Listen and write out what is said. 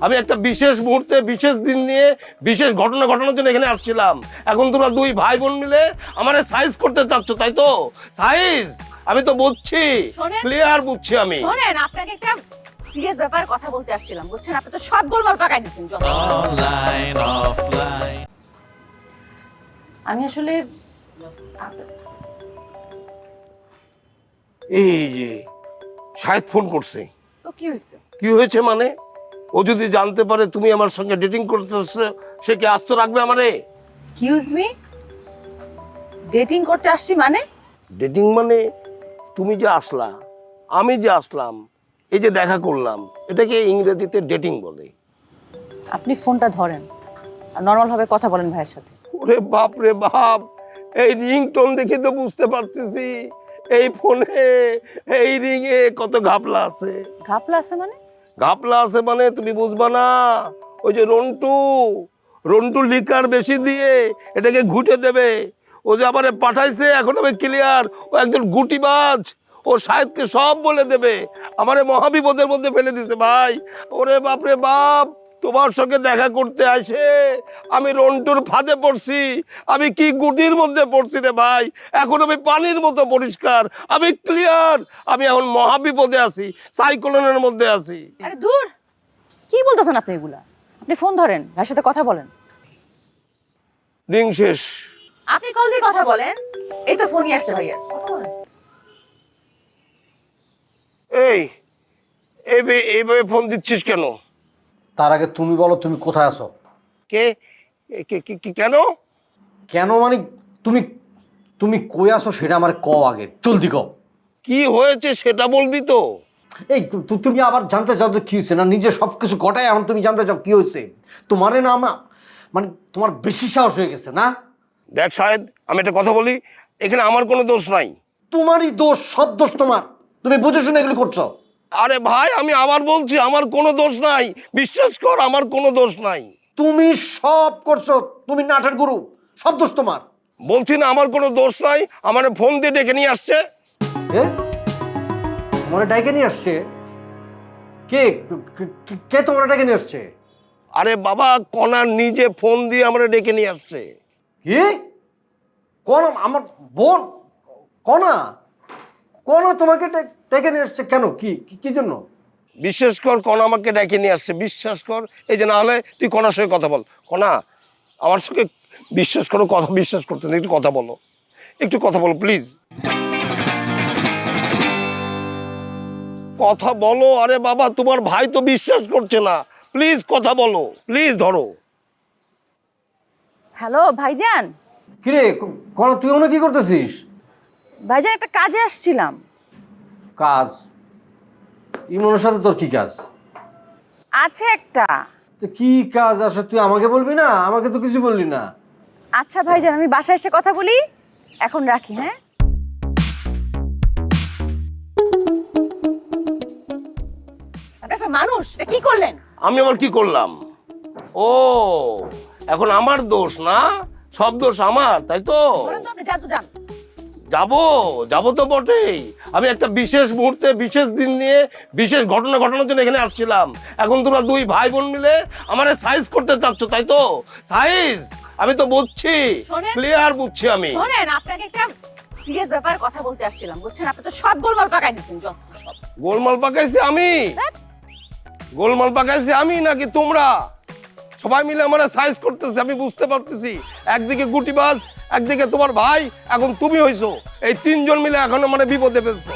আমি একটা বিশেষ মুহূর্তে বিশেষ দিন নিয়ে বিশেষ ঘটনা ঘটানোর জন্য এখানে আসছিলাম। এখন তোরা দুই ভাই বোন মিলে আমারে সাইজ করতে চাচ্ছ, তাই তো? সাইজ আমি তো বুঝছি, ক্লিয়ার বুঝছি আমি। শোনেন, আপনাকে একটা সিরিয়াস ব্যাপারে কথা বলতে আসছিলাম, বুঝছেন? আপনি তো সব গোলমাল পাকাই দিচ্ছেন। Online offline. আমি আসলে এই যে শায়দ ফোন করছে। তো কি হয়েছে? কি হয়েছে মানে? ও যদি জানতে পারে তুমি আমার সঙ্গে ডেটিং করতেছো, সে কি আস্ত রাখবে আমারে? এক্সকিউজ মি, ডেটিং করতে আসছি মানে? ডেটিং মানে তুমি যে আসলা, আমি যে আসলাম, এই যে দেখা করলাম, এটাকে ইংরেজিতে ডেটিং বলে। আপনি ফোনটা ধরেন আর নরমাল ভাবে কথা বলেন ভাইয়ের সাথে। ওরে বাপ রে বাপ, এই রিংটোন দেখে তো বুঝতে পারতেছি এই ফোনে, এই রিং এ কত ঘাপলা আছে। ঘাপলা আছে মানে? ঘাপলা আছে মানে তুমি বুঝবা না। ওই যে রন্টু লিকার বেশি দিয়ে এটাকে ঘুটে দেবে। ও যে আবার পাঠাইছে, এখন আমি ক্লিয়ার, ও একজন গুটিবাজ। ও সাহেবকে সব বলে দেবে, আমারে মহাবিপদের মধ্যে ফেলে দিছে ভাই। ওরে বাপ রে বাপ, তোমার সঙ্গে দেখা করতে আসে আমি রন্টুর ফাঁদে পড়ছি। আমি কি গুটির মধ্যে পড়ছি রে ভাই। এখন আমি পানির মতো পরিষ্কার, আমি ক্লিয়ার। আমি এখন মহাবিপদে আছি, সাইক্লোনের মধ্যে আছি। আরে দূর, কি বলতেছেন আপনি এগুলা? আপনি ফোন ধরেন, ভাইয়ের সাথে কথা বলেন। রিং শেষ। আপনি কল দিয়ে কথা বলেন। এই তো ফোনই আসছে ভাইয়ের, কথা বলেন। এইভাবে ফোন দিচ্ছিস কেন? তার আগে তুমি বলো, তুমি কোথায় আছো? কে কেন? কেন মানে তুমি তুমি কই আছো সেটা আমার ক আগে, জলদি কও। কি হয়েছে সেটা বলবি তো। এই তুমি আবার জানতে চাও তো কি হয়েছে? না নিজে সব কিছু ঘটায় এখন তুমি জানতে চাও কি হয়েছে? তোমারে না মানে তোমার বেশি সাহস হয়ে গেছে না? দেখ শাহেদ, আমি একটা কথা বলি, এখানে আমার কোনো দোষ নাই। তোমারই দোষ, সব দোষ তোমার। তুমি বুঝে শুনে এগুলো করছো। আরে ভাই, আমি আবার বলছি আমার কোনো দোষ নাই, বিশ্বাস কর আমার কোনো দোষ নাই। তুমি সব করছো, তুমি নাটের গুরু, সব দোষ তোমার। বলছি না আমার কোনো দোষ নাই, আমার ফোন দিয়ে ডেকে নিয়ে আসছে। তোমার ডাইকে নিয়ে আসছে কে? কে তোমার ডাইকে নিয়ে আসছে? আরে বাবা, কণা নিজে ফোন দিয়ে আমরা ডেকে নিয়ে আসছে। কি? কোন আমার বোন? কনা কনা তোমাকে ডেকে নিয়ে আসছে কেন? কি জন্য? বিশ্বাস কর, কণা আমাকে ডেকে নিয়ে আসছে, বিশ্বাস কর। এই যে না হলে তুই কণার সঙ্গে কথা বল। কণা, আমার সঙ্গে বিশ্বাস করো, কথা বিশ্বাস করতে না, একটু কথা বলো, একটু কথা বলো প্লিজ, কথা বলো। আরে বাবা, তোমার ভাই তো বিশ্বাস করছে না, প্লিজ কথা বলো, প্লিজ ধরো। হ্যালো ভাইজান। কিরে কনা, তুই ওখানে কি করতেছিস? ভাইজান, একটা কাজে আসছিলাম। কাজ? ইমনের সাথে তোর কি কাজ? আছে একটা। তো কি কাজ আসে তুই আমাকে বলবি না? আমাকে তো কিছু বললি না। আচ্ছা ভাইজান, আমি বাসায় এসে কথা বলি, এখন রাখি। হ্যাঁ, একটা মানুষ কি করলেন? আমি আবার কি করলাম? ও, এখন আমার দোষ না, সব দোষ আমার, তাই তো? আপনি যান তো যান। যাবো তো বটেই। আমি একটা বিশেষ মুহূর্তে বিশেষ দিন নিয়ে বিশেষ ঘটনা ঘটানোর জন্য এখানে আসছিলাম। এখন তোরা দুই ভাই বোন মিলে আমারে সাইজ করতে চাচ্ছ, তাই তো? সাইজ আমি তো বুঝছি, ক্লিয়ার বুঝছি আমি। শোনেন, আপনাকে একটা সিরিয়াস ব্যাপারে কথা বলতে আসছিলাম, বুঝছেন? আপনি তো সব গোলমাল পাকাই দিচ্ছেন। সব গোলমাল পাকাইছি আমি? গোলমাল পাকাইছি আমি নাকি তোমরা? সবাই মিলে আমরা সাইজ করতেছি, আমি বুঝতে পারতেছি। একদিকে গুটিবাজ, একদিকে তোমার ভাই, এখন তুমি হইছো। এই তিনজন মিলে এখন মানে বিপদে ফেলছো।